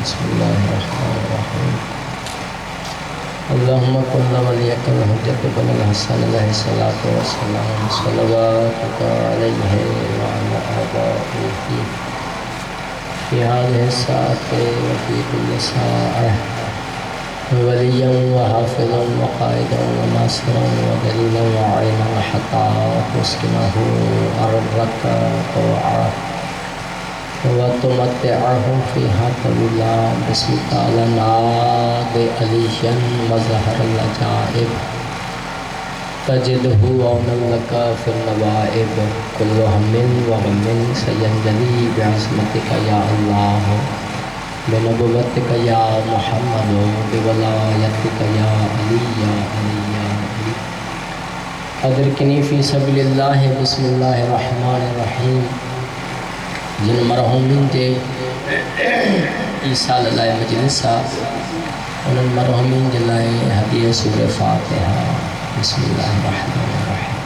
بسم الله الرحمن الرحيم. اللهم كن وليك الحجة بن الحسن عليه الصلاة والسلام صلواتك عليه وعلى آبائه في هذه الساعة وفي كل ساعة وليا وحافظا وقائدا وناصرا ودليلا وعينا حتى تسكنه أرضك طوعا وتمتعه فيها طويلا باسمك لنا عليا وظهر العجائب تجده عونا لك في النوائب كل هم وغم سينجلي بعصمتك يا الله بنبوتك يا محمد بولایتك يا علی یا علی یا علی ادرکنی فی سبیل اللہ بسم اللہ الرحمن الرحیم. جن مرحومین کے عیسیٰ لائے مجلسہ ان مرحومین جلائے ہدیہ سورہ فاتحہ. بسم اللہ الرحمن الرحیم.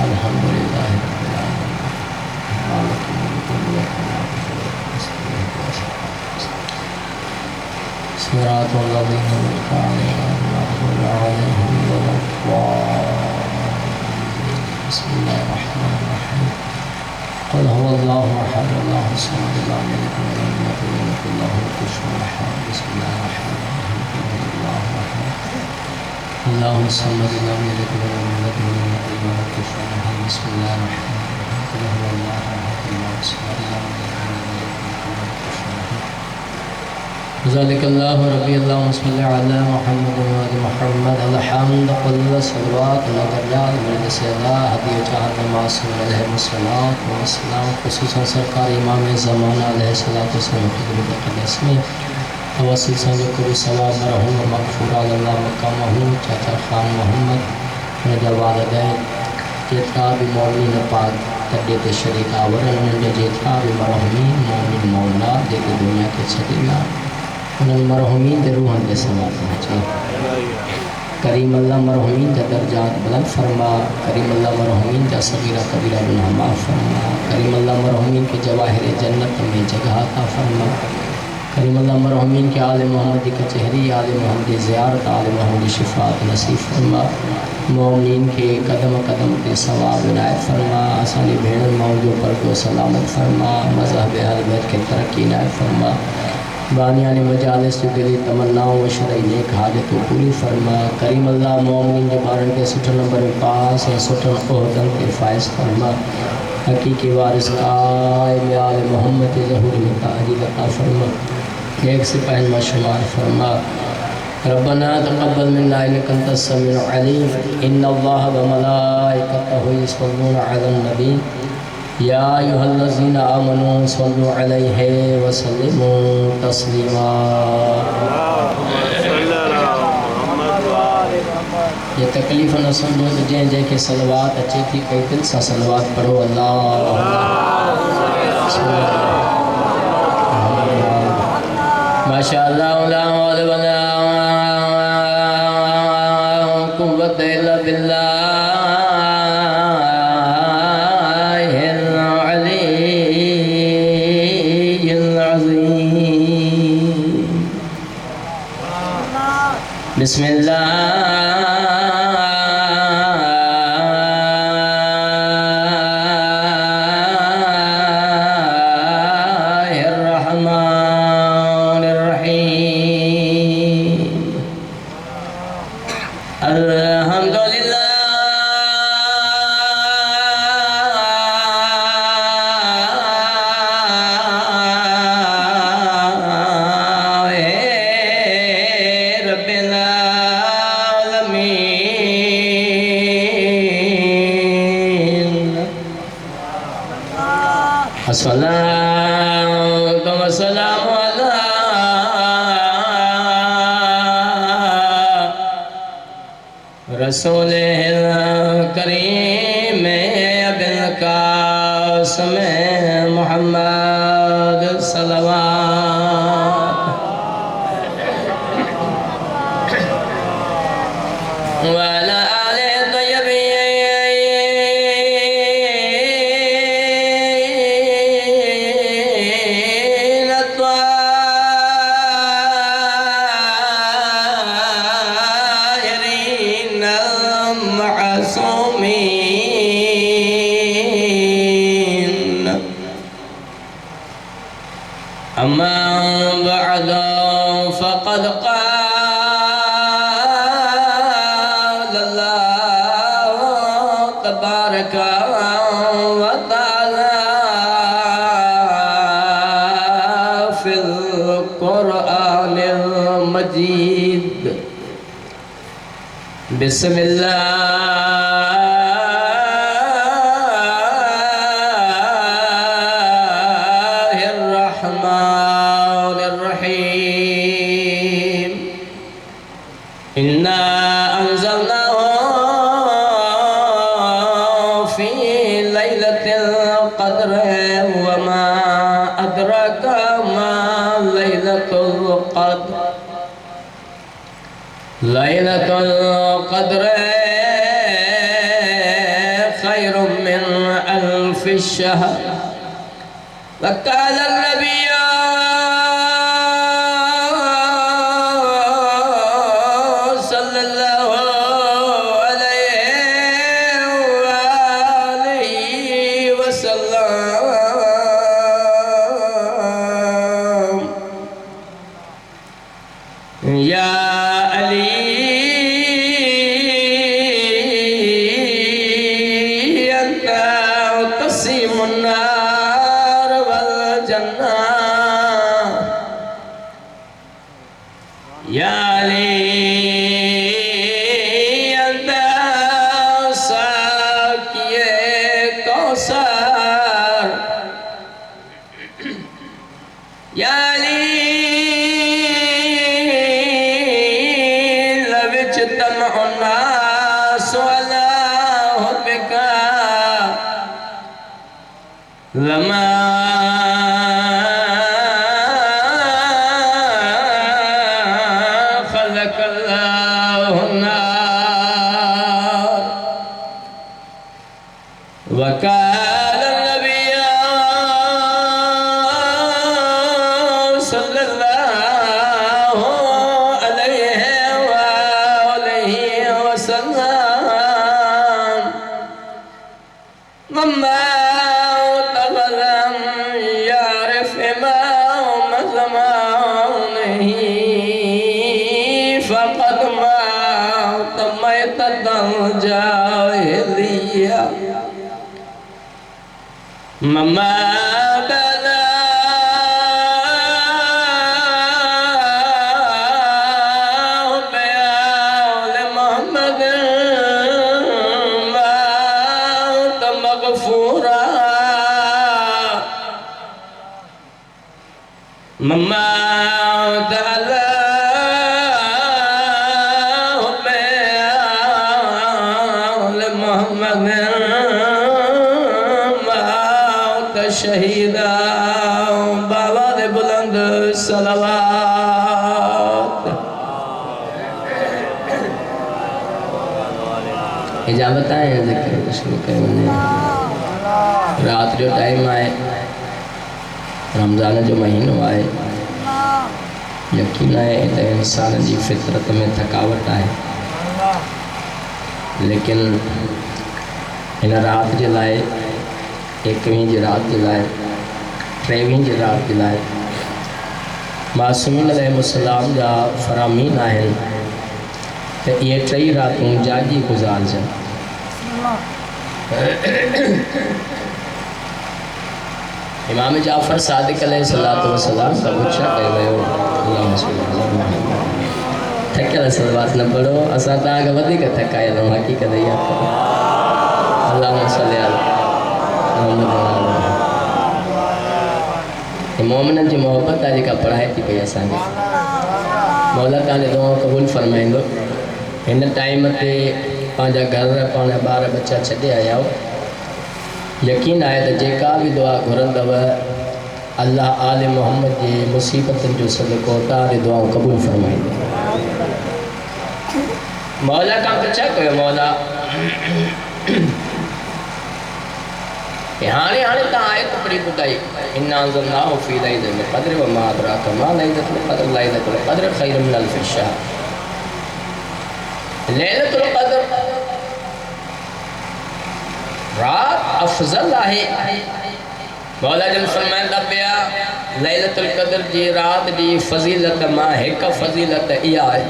الحمدللہ رب العالمین مالک یوم الدین صراط الذین أنعمت عليهم غير المغضوب عليهم ولا الضالين. بسم الله الرحمن الرحيم. قل هو الله أحد الله الصمد لم يلد ولم يولد ولم يكن له كفوا أحد. بسم الله الرحمن الرحيم. قل هو الله أحد الله الصمد لم يلد ولم يولد ولم يكن له كفوا أحد. بسم الله الرحمن الرحيم. قل هو الله أحد الله الصمد لم يلد ولم يولد ولم يكن له كفوا أحد. ذلك الله ربي اللهم صل على محمد وآل محمد. الحمد كل صلوات ودرجات من الله هدي جهاد معصوم عليه الصلاة والسلام. خصوصا سرکار امام زمانہ علیہ الصلاۃ والسلام خدمت قدس میں توسل سنگ کرو ثواب مرحوم مغفور اللہ مقامہ چاچا خان محمد رضا والدین جتنا بھی مومن پاک تڈے تے شریک آورن انہوں جتنا بھی مرحومین مومن مولا دے کے دنیا کے چھتینا انہوں مرحومین دے روحان دے ثواب پہنچے. کریم اللہ مرحومین دے درجات بلند فرما. کریم اللہ مرحومین دے صغیرہ کبیرہ گناہ معاف فرما. کریم اللہ مرحومین کے جواہر جنت میں جگہ عطا فرما. کریم اللہ مرحومین کے آل محمد کی کچہری آل محمد زیارت آل محمد شفاعت نصیب فرما. مومنین کے قدم قدم کے ثواب عنایت فرما. آسانی بھیڑ موجود پر کو سلامت فرما. مذہب اہل بیت کے ترقی عنایت فرما. بانیان مجالس جو دلی تمناؤں و شرعی نیک حاجت و پوری فرما. کریم اللہ مومنین جو بارن کے سٹر نمبر پاس ہے سٹر عہدن کے فائز فرما. حقیقی وارث قائم آل محمد ظہور میں تاجیل عطا فرما. ایک سپاہی شمار فرما. ربنا تقبل منا انك انت السميع العليم. ان الله وملائكته يصلون على النبي یا ایھا الذین آمنوا صلوا علیہ وسلموا تسلیما. یہ تکلیف نہ سمجھو تو جن جے کے صلوات اچھی تھی کئی دل سا صلوات پڑھو. اللہ ماشاء اللہ لا حول ولا قوة الا باللہ بسم اللہ الرحمن الرحیم. الحمدللہ الصلاة والسلام على رسول الكريم أبي القاسم محمد صلوات وعلى آل الطيبين الطاهرين أما بعد فقد قال الله تبارك وتعالى في القرآن المجيد بسم الله الرحمن الرحيم إنا أنزلناه في ليلة القدر وما أدراك ما ليلة القدر ليلة القدر خير من ألف الشهر وقال النبي صلى الله عليه وآله وسلم يا علي أنت تقسم النار والجنة يا علي أنت ساقي كوثر يا علي اجتمع الناس على حبك لما خلق الله النار وقال النبي صلى الله عليه وسلم مما لم يعرف إمام زمانه فقد مات ميتة الجاهلية مما بلا بآل محمد مات مغفورا مما بلا بآل محمد شہیدہ باوال بلند صلوات اجابت آئے ہیں ذکر شروع کرنے رات جو ٹائم آئے رمضان جو مہینوں آئے یقین آئے تو انسان جی فطرت میں تھکاوٹ آئے لیکن ان رات جو لائے ایکویں جی رات جلائے ٹریویں جی رات جلائے معصومین علیہ السلام جا فرامین آئین تو یہ ٹری راتوں جاگی گزار جائیں امام جعفر صادق علیہ السلام کا بچہ کہہ رہے ہو اللہم صلی اللہ علیہ وسلم تھکیل صلوات نہ پڑھو اسا تاگا ودی کا تھکایا لوں حقیقت یاد کرو اللہم صلی اللہ مومنن جی محبت آجی کا پڑھائے تھی پہ ایسا نہیں مولا تعالی دعا قبول فرمائیں گو ان ٹائم تے پانجا گھر پانا بارہ بچہ چھڑے آیا ہو یقین آئے تو جیکا بھی دعا گھرن دو اللہ آل محمد جی مصیبت جو صدقو تعالی دعا قبول فرمائیں گو مولا کا بچہ کوئی مولا ہانے تا آیت پڑی بتائی اِنَّا أَنزَلْنَاهُ فِي لَيْلَةِ الْقَدْرِ وَمَا أَدْرَاكَ مَا لَيْلَةُ الْقَدْرِ لَيْلَةُ الْقَدْرِ خَيْرٌ مِنَ أَلْفِ الشَّهْرِ لیلۃ القدر رات افضل ہے مولا جل فرمائے دبیا لیلۃ القدر جی رات دی فضیلت ماں ایک فضیلت ایا ہے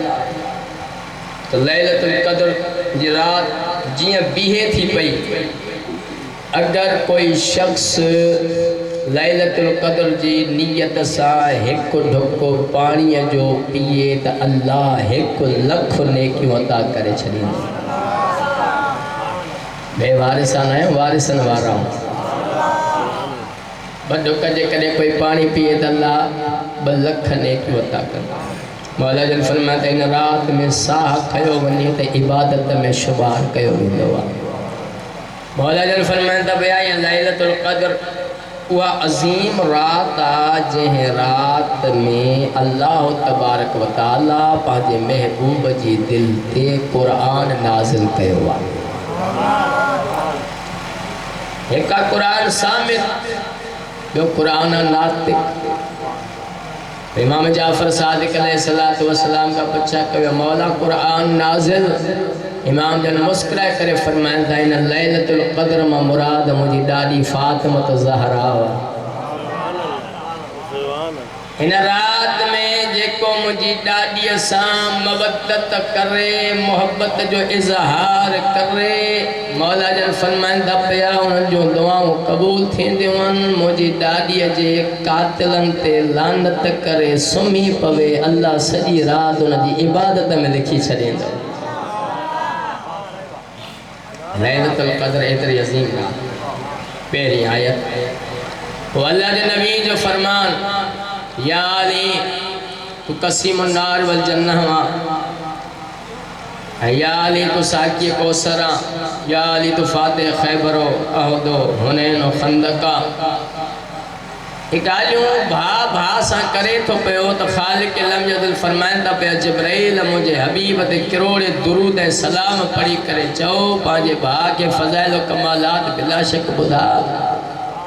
تو لیلۃ القدر جی رات جیاں بیہے تھی پئی اگر کوئی شخص لیلۃ القدر جی نیت سا ایک ڈھکو پانی جو پیے تا اللہ 1,00,000 نیکیوں عطا کرے چھڑیں بے وارثان ہیں وارثن وارا ہوں بدھو کجے کدے کوئی پانی پیے تا اللہ 2,00,000 نیکیوں عطا کرے مولا جل فرماتا ہے ان رات میں ساہ کھیو ونی تے عبادت میں شبار کیو ویندو مولا جل فرماتا ہے لیلۃ القدر وہ عظیم رات جہیں رات میں اللہ تبارک و تعالی پانچے محبوب جی دل تے قرآن نازل کیو ایک قرآن سامت جو قرآن ناطق امام جعفر صادق علیہ السلام کا بچہ کہ مولا قرآن نازل امام جن مسکرہ کرے فرمائن تھا ان لیلۃ القدر میں مراد مجھے ڈاڈی فاطمہ زہرا ان رات میں جیکو مجھے ڈاڈی اسام مودت کرے محبت جو اظہار کرے مولا جن فرمائن تھا پیا انہوں جو دعاؤں قبول تھیں دیوان مجھے ڈاڈی جے قاتلن تے لانت کرے سمی پوے اللہ سجی رات انہوں جی عبادت میں لکھی چھڑیں دو لیلۃ القدر اتری عظیم رات پہلی آیت وہ اللہ کے نبی جو فرمان یا علی تو قسیم النار والجنہ یا علی تو ساکی کوثرہ یا علی تو فاتح خیبر و احد و حنین و خندقہ اکالیوں بھا سا کرے تو پیو تو خالق لم یدل فرمائن تا پیا جبرائیل مجھے حبیبت کروڑ درود سلام پڑھی کرے چاہو پانچے بھا کے فضائل و کمالات بلا شک بدھا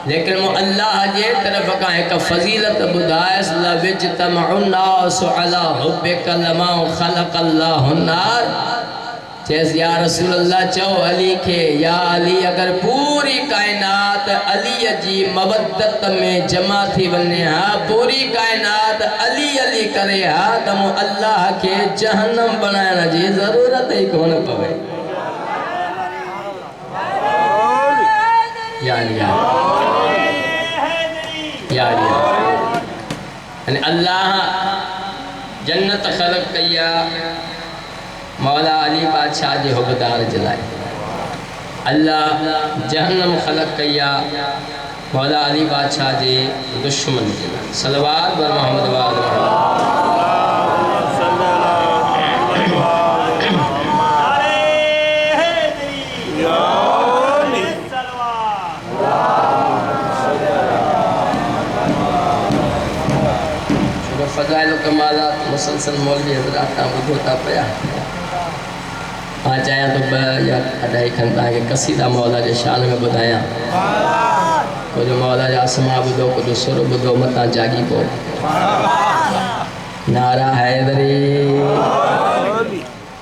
لیکن وہ اللہ جے طرف کا ایک فضیلت بدھائے لَوِجْتَمَعُ النَّاسُ عَلَىٰ حُبِّكَ لَمَا خَلَقَ اللَّهُ النَّارِ چیز یا رسول اللہ چاہو علی کے یا علی اگر پوری کائنات علی جی مودت میں جمع تھی بننے ہاں پوری کائنات علی علی کرے ہاں تمو اللہ کے جہنم بنانا جی ضرورت ہی کون پوے یا علی یا علی یعنی اللہ جنت خلق کیا مولا علی بادشاہ جی حبدار جلائے اللہ جہنم خلق کیا مولا علی بادشاہ جی دشمن جلائے صلوات بر محمد وآل محمد فضائل و کمالات مسلسل مولوی حضرات کا بدھوتا پیا آج آیا تو یا اڈائی کھنتا ہے کہ قصیدہ مولا جے شان میں بدھایا کو جو مولا جا سما بدھو کو جو سر بدھو متا جاگی کو نعرہ حیدری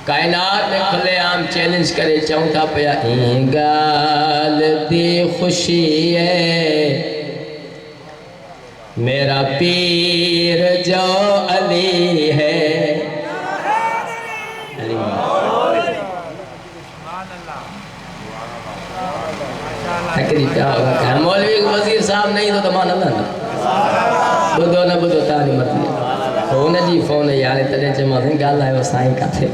کائنات میں کھلے عام چیلنج کرے چاہتا پیا گال دی خوشی ہے میرا پیر جو علی ہے تکری پیا ہوگا کہ مولوی وزیر صاحب نہیں تو تمان اللہ نا بدھو نہ بدھو تاری مرضی فون جی فون یارے تجھے چے مازیں گال ہے وہ سائیں کا تھے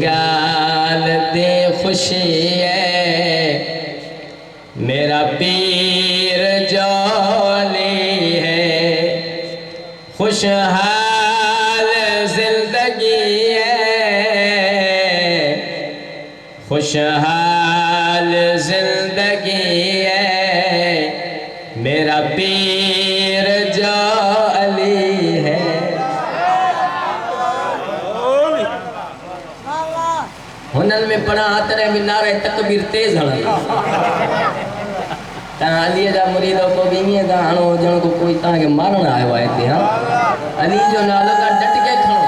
گال دے خوشی ہے میرا پیر جو علی ہے خوشحال زندگی ہے خوشحال زندگی ہے میرا پیر جو علی ہے ہنن میں پڑھا آتا رہے نعرہ تکبیر تیز ہڑا تاں علی جا مریدوں کو بیمی ہے تاں ہنو جن کو کوئی تاں کے مارنا آئے ہوئے تھے ہاں علی جو نالو کا ڈٹ کے کھڑو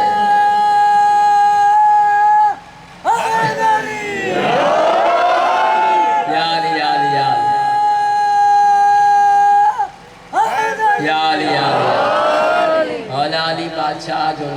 یا علی یا علی یا علی